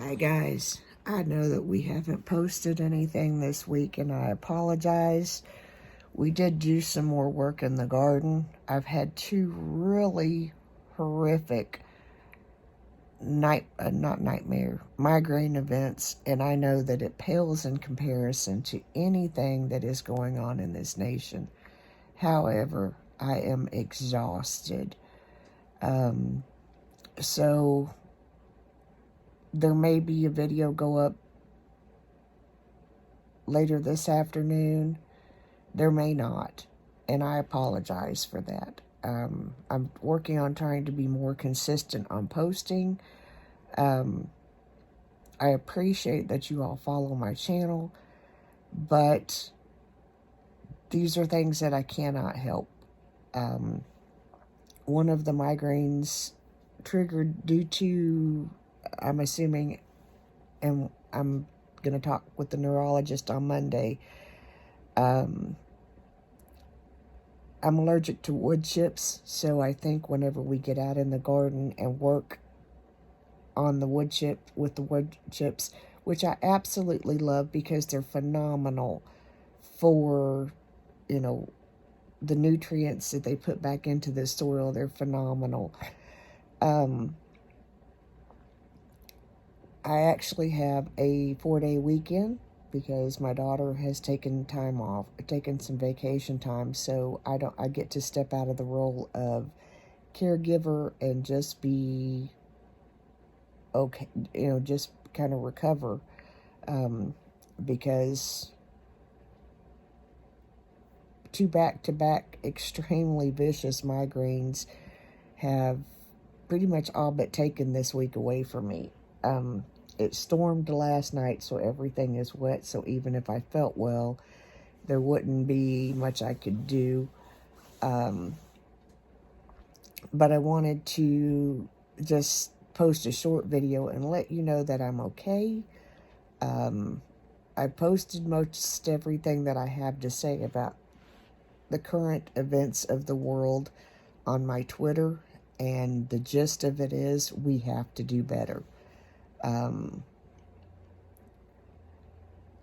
Hi guys, I know that we haven't posted anything this week and I apologize. We did do some more work in the garden. I've had two really horrific migraine events, and I know that it pales in comparison to anything that is going on in this nation. However, I am exhausted. So there may be a video go up later this afternoon. There may not, and I apologize for that. I'm working on trying to be more consistent on posting. I appreciate that you all follow my channel, but these are things that I cannot help. One of the migraines triggered due to, I'm assuming, and I'm going to talk with the neurologist on Monday. I'm allergic to wood chips, so I think whenever we get out in the garden and work on the wood chips, which I absolutely love because they're phenomenal for, the nutrients that they put back into the soil. They're phenomenal. I actually have a 4-day weekend because my daughter has taken some vacation time, so I get to step out of the role of caregiver and just be okay, just kind of recover, because two back-to-back extremely vicious migraines have pretty much all but taken this week away from me. It stormed last night, so everything is wet, so even if I felt well, there wouldn't be much I could do. But I wanted to just post a short video and let you know that I'm okay. I posted most everything that I have to say about the current events of the world on my Twitter, and the gist of it is we have to do better.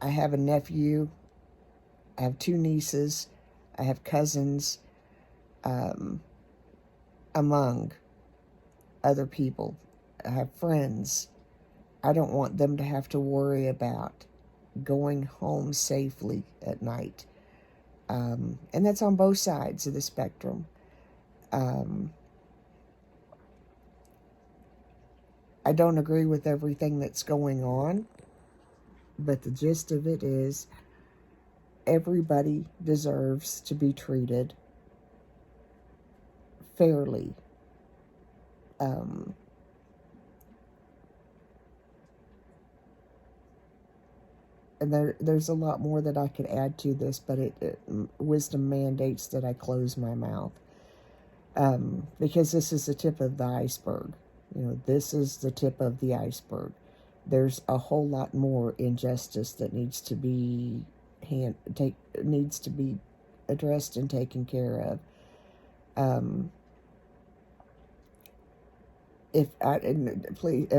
I have a nephew, I have two nieces, I have cousins, among other people. I have friends. I don't want them to have to worry about going home safely at night. And that's on both sides of the spectrum. I don't agree with everything that's going on, but the gist of it is everybody deserves to be treated fairly. And there's a lot more that I could add to this, but wisdom mandates that I close my mouth. Because this is the tip of the iceberg. This is the tip of the iceberg. There's a whole lot more injustice that needs to be addressed and taken care of.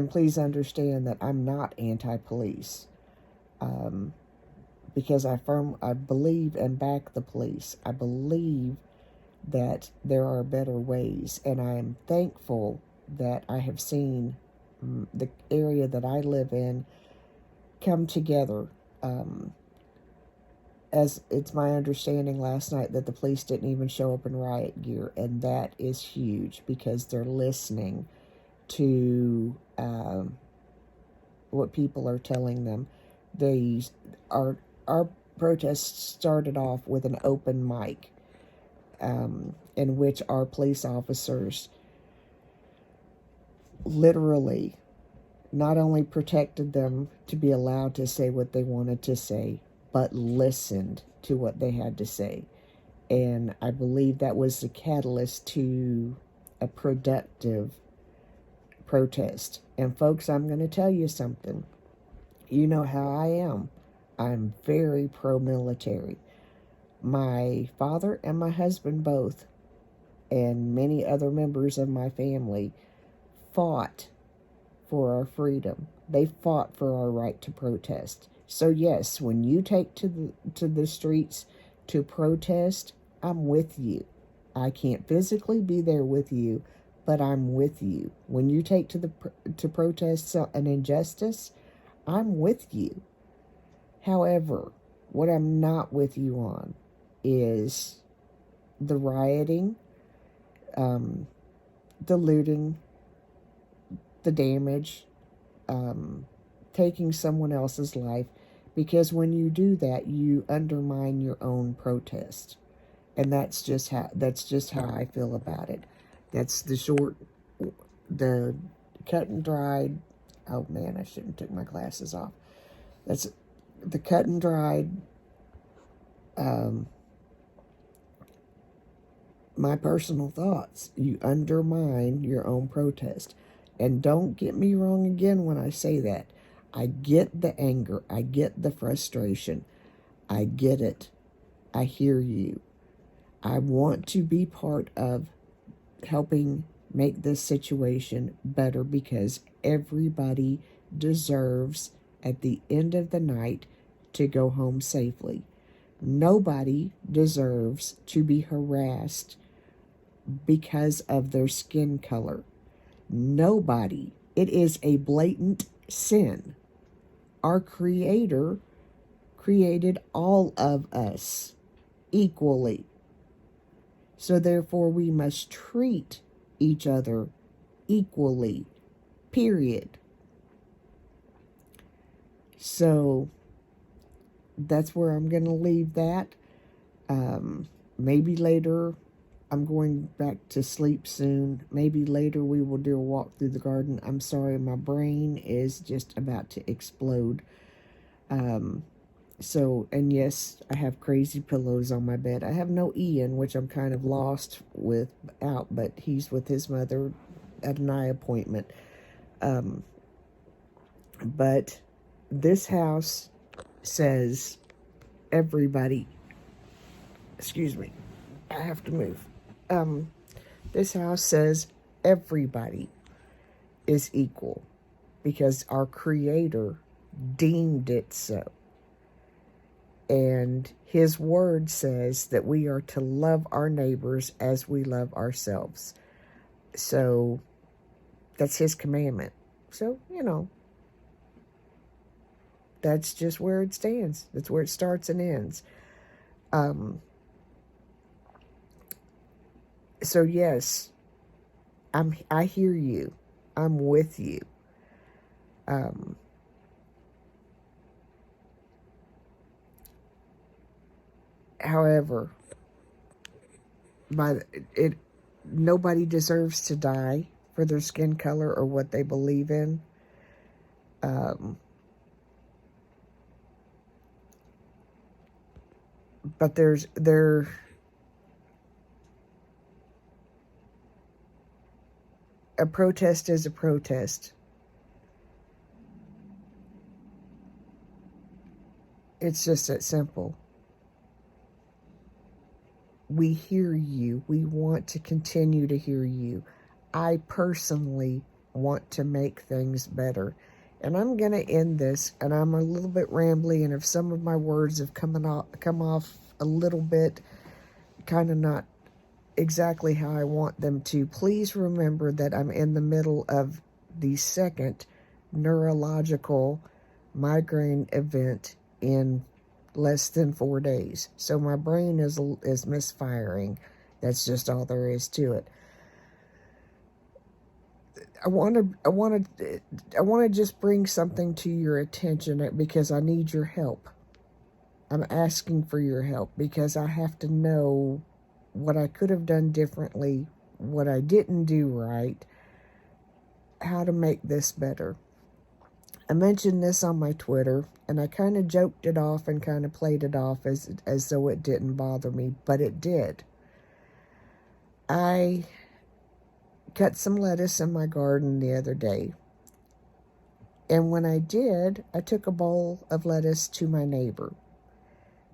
Please understand that I'm not anti-police, because I believe and back the police. I believe that there are better ways, and I am thankful that I have seen the area that I live in come together. As it's my understanding last night that the police didn't even show up in riot gear, and that is huge because they're listening to what people are telling them. Our protests started off with an open mic, in which our police officers literally not only protected them to be allowed to say what they wanted to say, but listened to what they had to say. And I believe that was the catalyst to a productive protest. And folks, I'm going to tell you something. You know how I am. I'm very pro-military. My father and my husband both, and many other members of my family, fought for our freedom. They fought for our right to protest. So yes, when you take to the streets to protest, I'm with you. I can't physically be there with you, but I'm with you. When you take to protest an injustice, I'm with you. However, what I'm not with you on is the rioting, the looting, the damage, taking someone else's life, because when you do that, you undermine your own protest, and that's just how I feel about it. That's the cut and dried. Oh man, I shouldn't took my glasses off. That's the cut and dried. My personal thoughts. You undermine your own protest. And don't get me wrong again when I say that. I get the anger. I get the frustration. I get it. I hear you. I want to be part of helping make this situation better, because everybody deserves, at the end of the night, to go home safely. Nobody deserves to be harassed because of their skin color. Nobody. It is a blatant sin. Our Creator created all of us equally. So therefore we must treat each other equally. Period. So that's where I'm going to leave that. Maybe later, I'm going back to sleep soon. Maybe later we will do a walk through the garden. I'm sorry, my brain is just about to explode. And yes, I have crazy pillows on my bed. I have no Ian, which I'm kind of lost without, but he's with his mother at an eye appointment. But this house says everybody, excuse me, I have to move. This house says everybody is equal because our Creator deemed it so. And His word says that we are to love our neighbors as we love ourselves. So that's His commandment. So, that's just where it stands. That's where it starts and ends. So yes, I hear you. I'm with you. However, nobody deserves to die for their skin color or what they believe in. But a protest is a protest. It's just that simple. We hear you. We want to continue to hear you. I personally want to make things better. And I'm going to end this, and I'm a little bit rambly, and if some of my words have come off a little bit kind of not exactly how I want them to, please remember that I'm in the middle of the second neurological migraine event in less than 4 days. So my brain is misfiring. That's just all there is to it. I want to just bring something to your attention because I need your help. I'm asking for your help because I have to know what I could have done differently, what I didn't do right, how to make this better. I mentioned this on my Twitter, and I kind of joked it off and kind of played it off as though it didn't bother me, but it did. I cut some lettuce in my garden the other day, and when I did, I took a bowl of lettuce to my neighbor,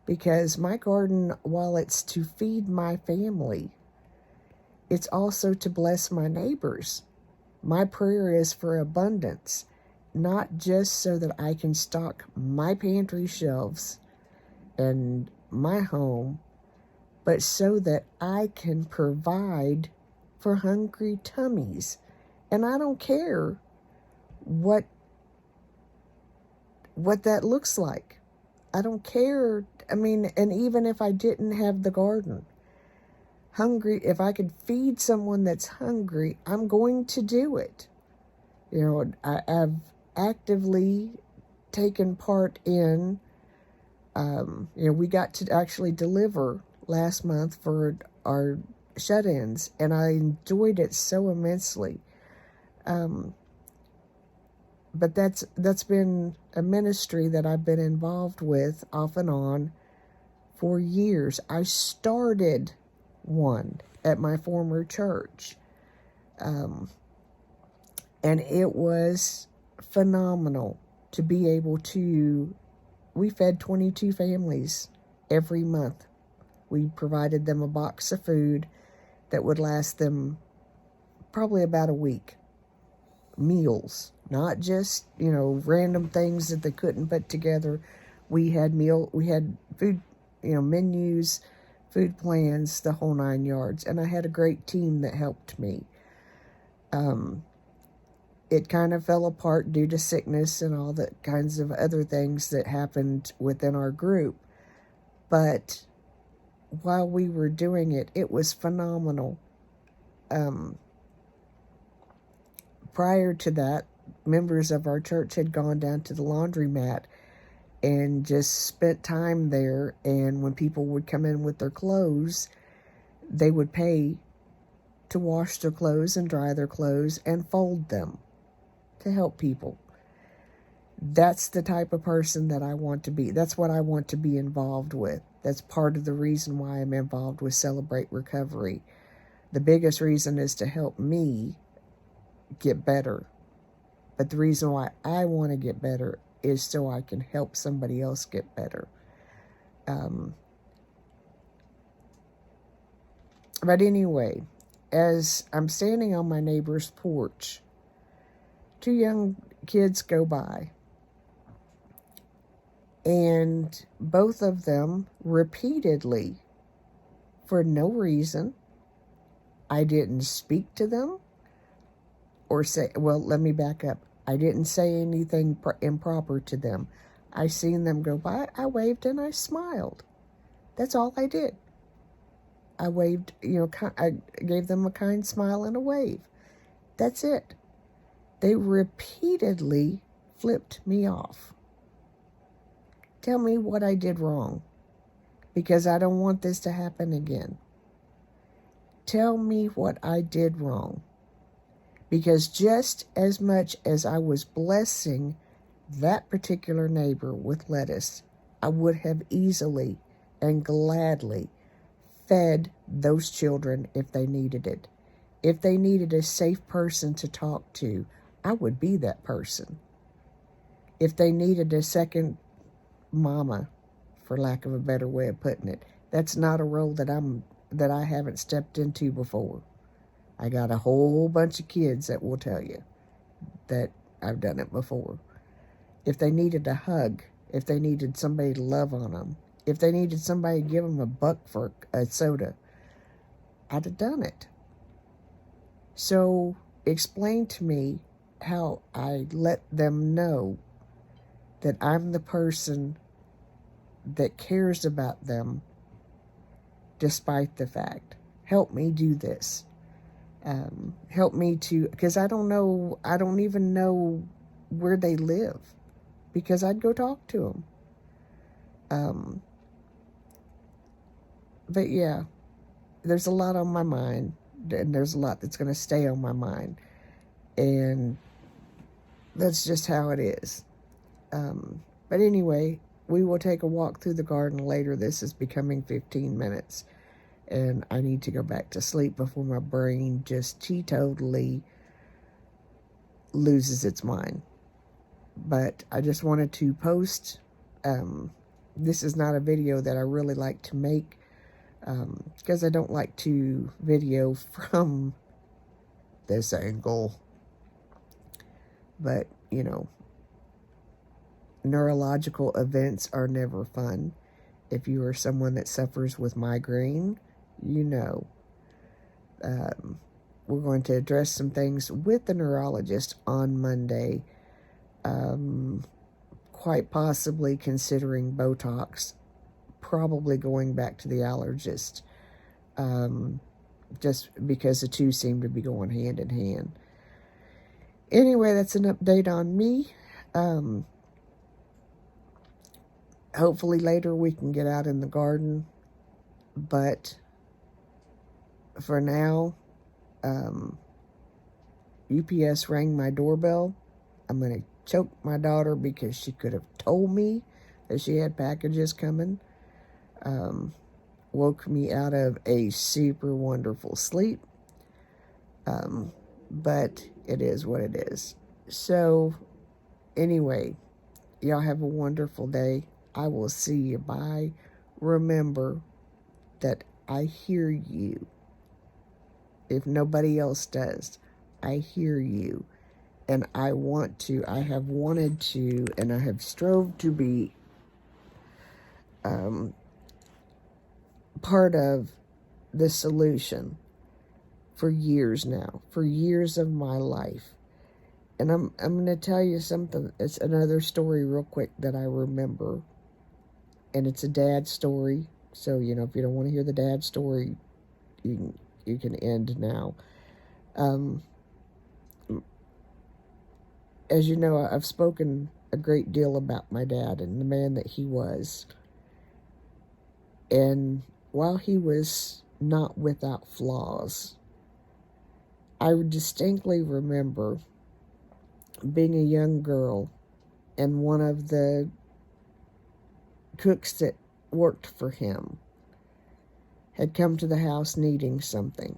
because my garden, while it's to feed my family, it's also to bless my neighbors. My prayer is for abundance, not just so that I can stock my pantry shelves and my home, but so that I can provide for hungry tummies. And I don't care what that looks like. I don't care. I mean, and even if I didn't have the garden, hungry, if I could feed someone that's hungry, I'm going to do it. You know, I've actively taken part in, we got to actually deliver last month for our shut-ins, and I enjoyed it so immensely. But that's been a ministry that I've been involved with off and on for years. I started one at my former church, and it was phenomenal to be able to. We fed 22 families every month. We provided them a box of food that would last them probably about a week. Meals, not just, random things that they couldn't put together. We had food, menus, food plans, the whole 9 yards. And I had a great team that helped me. It kind of fell apart due to sickness and all the kinds of other things that happened within our group. But while we were doing it, it was phenomenal. Prior to that, members of our church had gone down to the laundromat and just spent time there. And when people would come in with their clothes, they would pay to wash their clothes and dry their clothes and fold them to help people. That's the type of person that I want to be. That's what I want to be involved with. That's part of the reason why I'm involved with Celebrate Recovery. The biggest reason is to help me get better. But the reason why I want to get better is so I can help somebody else get better. But anyway, as I'm standing on my neighbor's porch, 2 young kids go by. And both of them repeatedly, for no reason, I didn't speak to them or say, well, let me back up. I didn't say anything improper to them. I seen them go by, I waved and I smiled. That's all I did. I waved, I gave them a kind smile and a wave. That's it. They repeatedly flipped me off. Tell me what I did wrong, because I don't want this to happen again. Tell me what I did wrong. Because just as much as I was blessing that particular neighbor with lettuce, I would have easily and gladly fed those children if they needed it. If they needed a safe person to talk to, I would be that person. If they needed a second mama, for lack of a better way of putting it, that's not a role that I haven't stepped into before. I got a whole bunch of kids that will tell you that I've done it before. If they needed a hug, if they needed somebody to love on them, if they needed somebody to give them $1 for a soda, I'd have done it. So explain to me how I let them know that I'm the person that cares about them despite the fact. Help me do this. Help me to, because I don't even know where they live, because I'd go talk to them. But yeah, there's a lot on my mind, and there's a lot that's going to stay on my mind, and that's just how it is. But anyway, we will take a walk through the garden later. This is becoming 15 minutes. And I need to go back to sleep before my brain just teetotally loses its mind. But I just wanted to post. This is not a video that I really like to make, because I don't like to video from this angle. But, neurological events are never fun. If you are someone that suffers with migraine, you know. We're going to address some things with the neurologist on Monday. Quite possibly considering Botox, probably going back to the allergist, just because the two seem to be going hand in hand. Anyway, that's an update on me. Hopefully later we can get out in the garden, but for now, UPS rang my doorbell. I'm going to choke my daughter because she could have told me that she had packages coming. Woke me out of a super wonderful sleep. But it is what it is. So, anyway, y'all have a wonderful day. I will see you. Bye. Remember that I hear you. If nobody else does, I hear you. And I have wanted to, and I have strove to be part of the solution for years now, for years of my life. And I'm going to tell you something. It's another story real quick that I remember. And it's a dad story. So, if you don't want to hear the dad story, you can end now. As you know, I've spoken a great deal about my dad and the man that he was. And while he was not without flaws, I distinctly remember being a young girl, and one of the cooks that worked for him had come to the house needing something.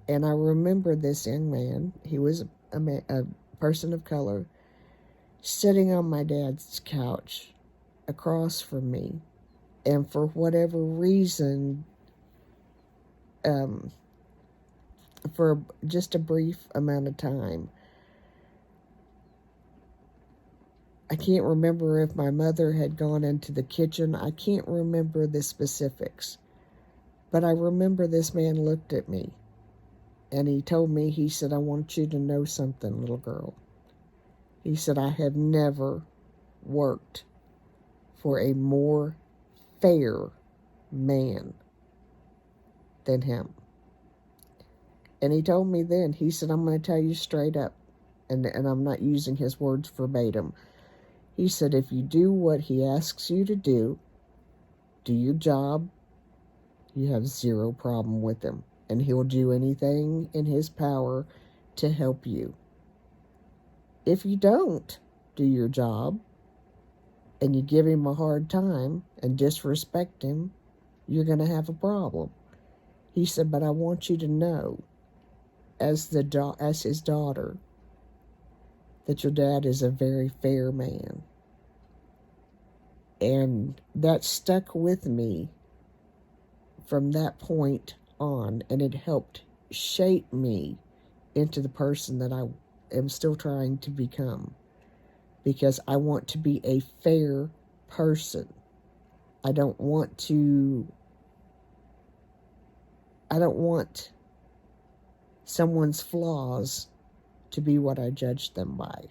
And I remember this young man, he was a person of color, sitting on my dad's couch across from me. And for whatever reason, for just a brief amount of time, I can't remember if my mother had gone into the kitchen. I can't remember the specifics. But I remember this man looked at me. And he told me, he said, "I want you to know something, little girl." He said, "I have never worked for a more fair man than him." And he told me then, he said, "I'm going to tell you straight up," and I'm not using his words verbatim. He said, "If you do what he asks you to do your job, you have zero problem with him. And he'll do anything in his power to help you. If you don't do your job, and you give him a hard time and disrespect him, you're going to have a problem." He said, "But I want you to know, as his daughter, that your dad is a very fair man." And that stuck with me from that point on, and it helped shape me into the person that I am still trying to become, because I want to be a fair person. I don't want someone's flaws to be what I judge them by.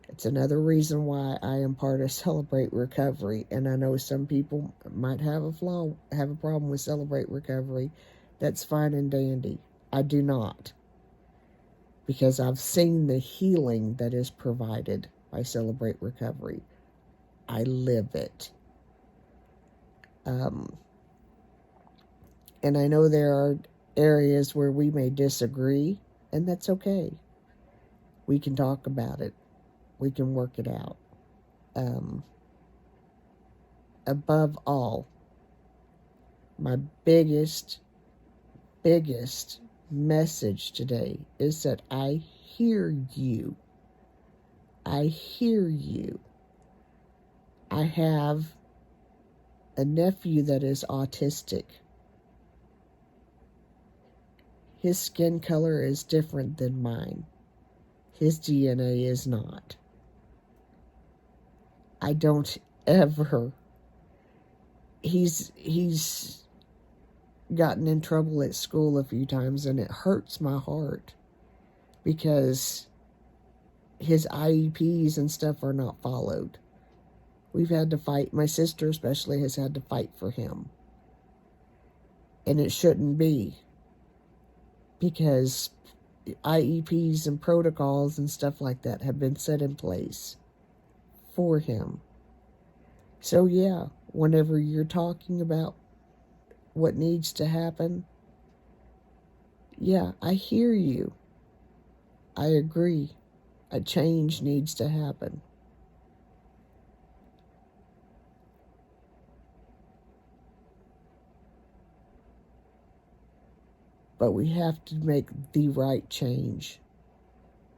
It's another reason why I am part of Celebrate Recovery. And I know some people might have a problem with Celebrate Recovery. That's fine and dandy. I do not. Because I've seen the healing that is provided by Celebrate Recovery. I live it. And I know there are areas where we may disagree, and that's okay. We can talk about it. We can work it out. Above all, my biggest message today is that I hear you. I hear you. I have a nephew that is autistic. His skin color is different than mine. His DNA is not. I don't ever. He's gotten in trouble at school a few times, and it hurts my heart because his IEPs and stuff are not followed. We've had to fight. My sister especially has had to fight for him. And it shouldn't be, because IEPs and protocols and stuff like that have been set in place for him. So yeah, whenever you're talking about what needs to happen, yeah, I hear you. I agree. A change needs to happen. But we have to make the right change.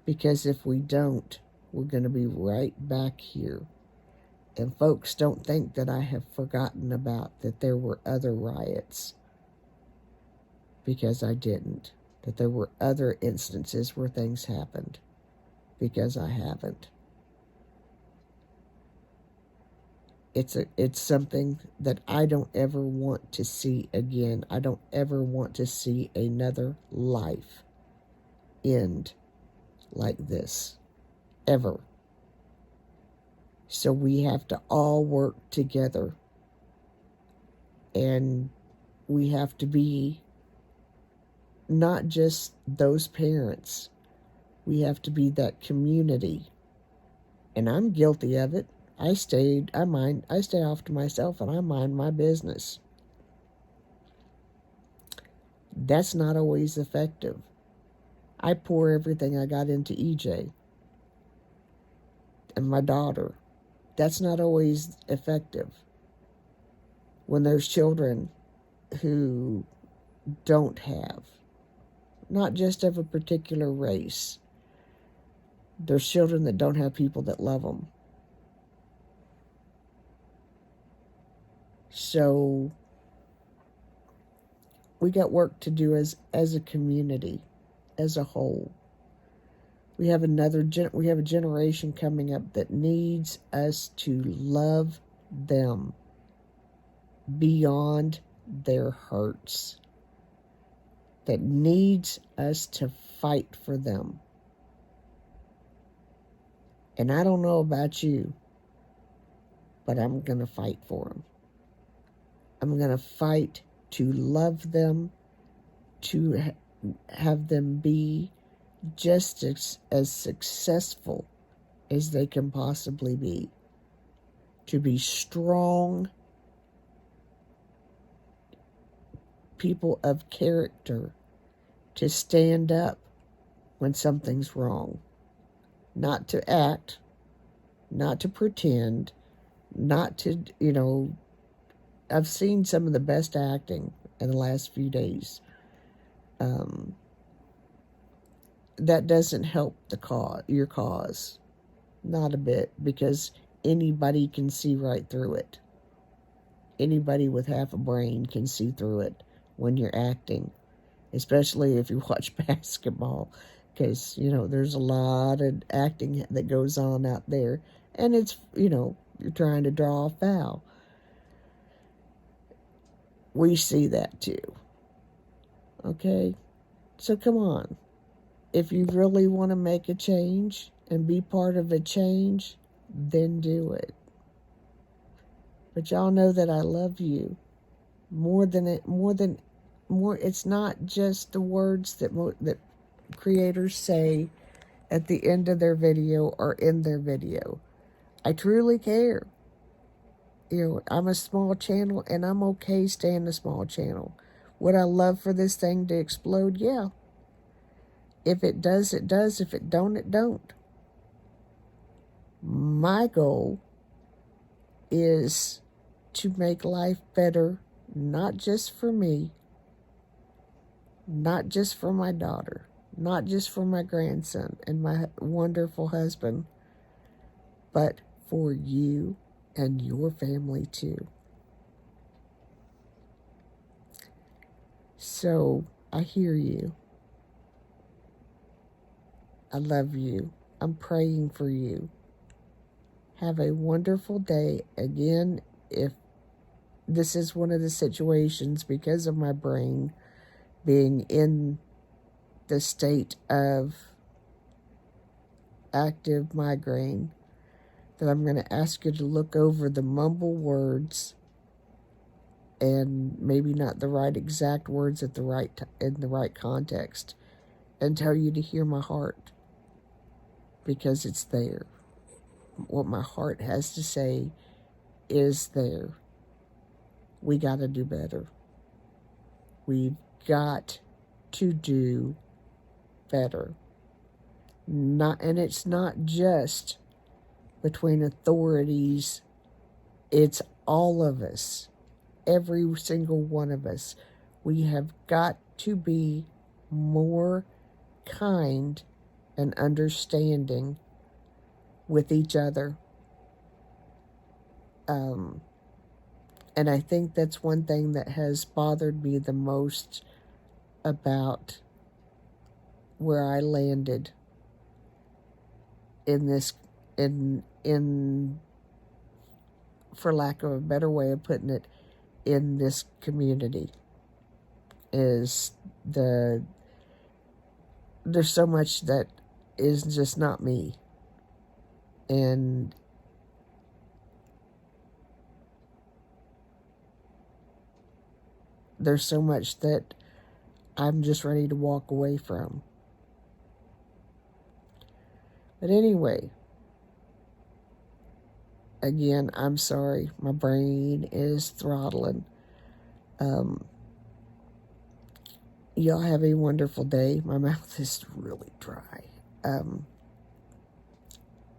Because if we don't, we're going to be right back here. And folks, don't think that I have forgotten about that there were other riots. Because I didn't. That there were other instances where things happened. Because I haven't. It's something that I don't ever want to see again. I don't ever want to see another life end like this. Ever. So we have to all work together. And we have to be not just those parents. We have to be that community. And I'm guilty of it. I stay off to myself and I mind my business. That's not always effective. I pour everything I got into EJ and my daughter. That's not always effective. When there's children who don't have, not just of a particular race, there's children that don't have people that love them. So we got work to do as a community, as a whole. We have a generation coming up that needs us to love them beyond their hurts. That needs us to fight for them. And I don't know about you, but I'm going to fight for them. I'm going to fight to love them, to have them be just as successful as they can possibly be. To be strong people of character, to stand up when something's wrong. Not to act, not to pretend, not to, I've seen some of the best acting in the last few days. That doesn't help your cause. Not a bit, because anybody can see right through it. Anybody with half a brain can see through it when you're acting, especially if you watch basketball, because, there's a lot of acting that goes on out there, and it's, you're trying to draw a foul. We see that too. Okay? So come on. If you really want to make a change and be part of a change, then do it. But y'all know that I love you it's not just the words that creators say at the end of their video or in their video. I truly care. I'm a small channel and I'm okay staying a small channel. Would I love for this thing to explode? Yeah. If it does, it does. If it don't, it don't. My goal is to make life better, not just for me, not just for my daughter, not just for my grandson and my wonderful husband, but for you and your family too. So I hear you. I love you. I'm praying for you. Have a wonderful day. Again, if this is one of the situations, because of my brain being in the state of active migraine, that I'm going to ask you to look over the mumble words, and maybe not the right exact words at the right in the right context, and tell you to hear my heart, because it's there. What my heart has to say is there. We got to do better. We've got to do better. And it's not just between authorities. It's all of us. Every single one of us. We have got to be more kind and understanding with each other. And I think that's one thing that has bothered me the most about where I landed in this, in for lack of a better way of putting it, in this community, is there's so much that is just not me. And there's so much that I'm just ready to walk away from. But anyway, again, I'm sorry. My brain is throttling. Y'all have a wonderful day. My mouth is really dry.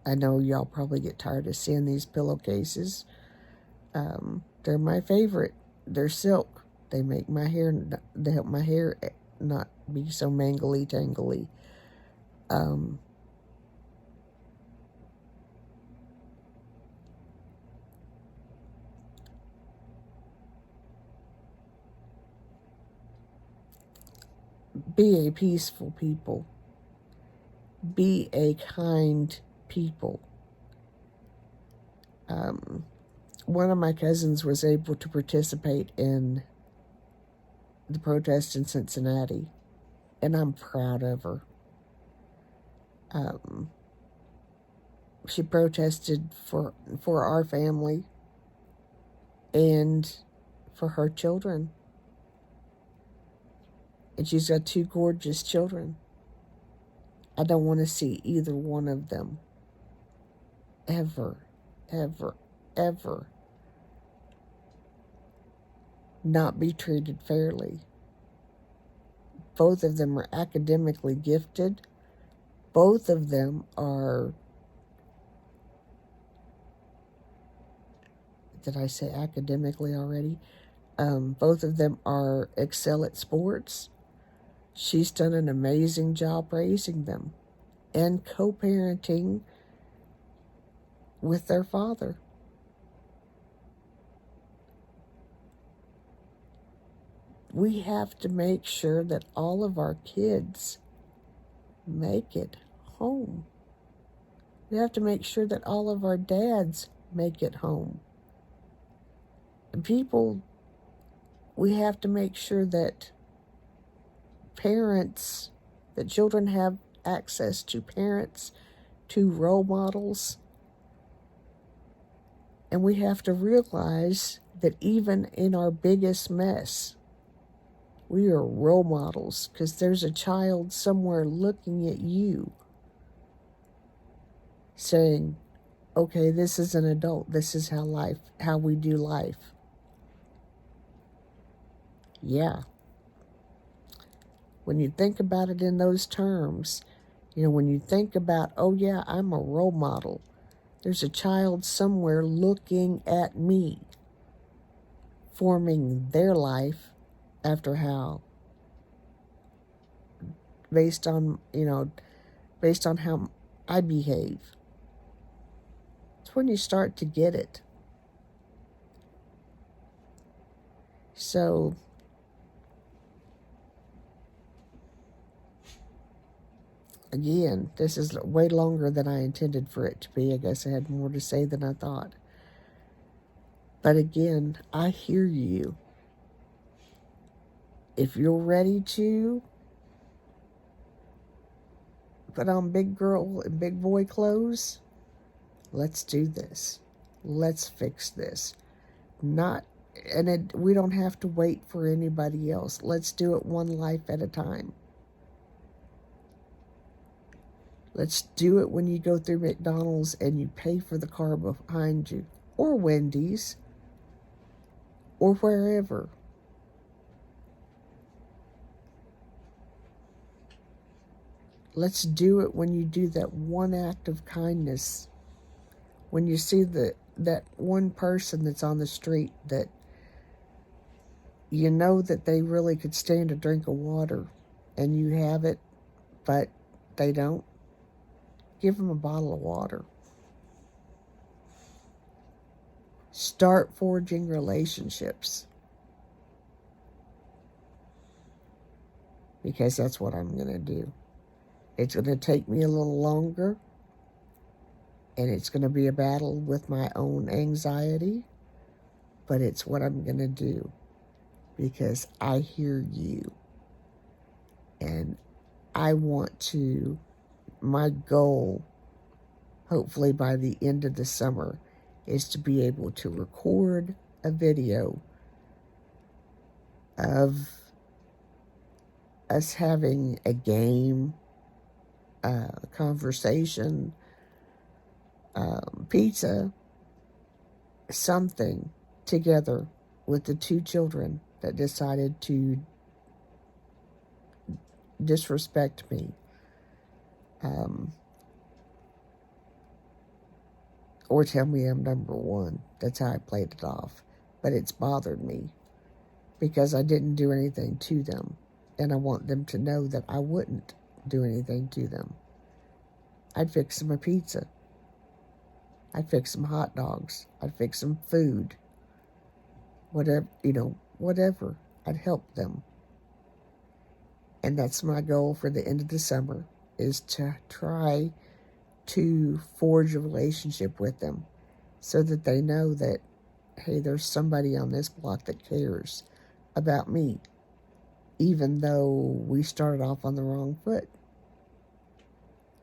I know y'all probably get tired of seeing these pillowcases. They're my favorite. They're silk. They make my hair, they help my hair not be so mangly tangly. Be a peaceful people. Be a kind people. One of my cousins was able to participate in the protest in Cincinnati, and I'm proud of her. She protested for our family and for her children. And she's got 2 gorgeous children. I don't want to see either one of them ever, ever, ever not be treated fairly. Both of them are academically gifted. Both of them are, did I say academically already? Both of them are excel at sports. She's done an amazing job raising them and co-parenting with their father. We have to make sure that all of our kids make it home. We have to make sure that all of our dads make it home. People, we have to make sure that parents, that children have access to parents, to role models. And we have to realize that even in our biggest mess, we are role models, because there's a child somewhere looking at you saying, okay, this is an adult. This is how we do life. Yeah. When you think about it in those terms, when you think about, oh yeah, I'm a role model, there's a child somewhere looking at me, forming their life after how, based on how I behave. It's when you start to get it. So Again, this is way longer than I intended for it to be. I guess I had more to say than I thought. But again, I hear you. If you're ready to put on big girl and big boy clothes, let's do this. Let's fix this. We don't have to wait for anybody else. Let's do it one life at a time. Let's do it when you go through McDonald's and you pay for the car behind you, or Wendy's, or wherever. Let's do it when you do that one act of kindness. When you see that one person that's on the street that you know that they really could stand a drink of water, and you have it, but they don't, give them a bottle of water. Start forging relationships. Because that's what I'm going to do. It's going to take me a little longer, and it's going to be a battle with my own anxiety, but it's what I'm going to do because I hear you. And I want to, my goal, hopefully by the end of the summer, is to be able to record a video of us having a game, conversation, pizza, something together with the two children that decided to disrespect me. Or tell me I'm number one. That's how I played it off. But it's bothered me because I didn't do anything to them. And I want them to know that I wouldn't do anything to them. I'd fix them a pizza. I'd fix them hot dogs. I'd fix them food. Whatever, whatever. I'd help them. And that's my goal for the end of the summer, is to try to forge a relationship with them so that they know that, hey, there's somebody on this block that cares about me, even though we started off on the wrong foot.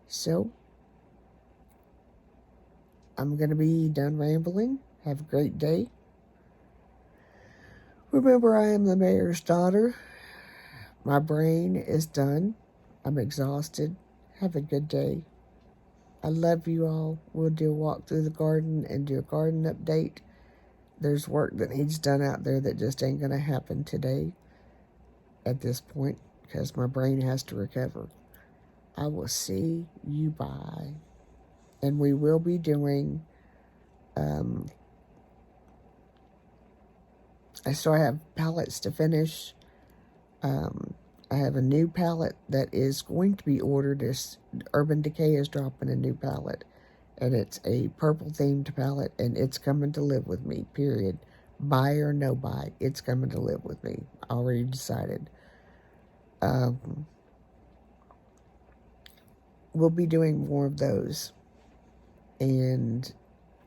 So, I'm going to be done rambling. Have a great day. Remember, I am the mayor's daughter. My brain is done. I'm exhausted. Have a good day. I love you all. We'll do a walk through the garden and do a garden update. There's work that needs done out there that just ain't going to happen today at this point because my brain has to recover. I will see you bye. And we will be doing, I still have palettes to finish. I have a new palette that is going to be ordered. Urban Decay is dropping a new palette. And it's a purple themed palette, and it's coming to live with me, period. Buy or no buy, it's coming to live with me. Already decided. We'll be doing more of those. And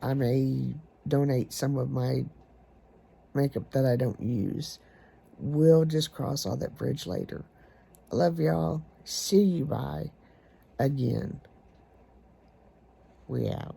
I may donate some of my makeup that I don't use. We'll just cross all that bridge later. I love y'all. See you bye again. We out.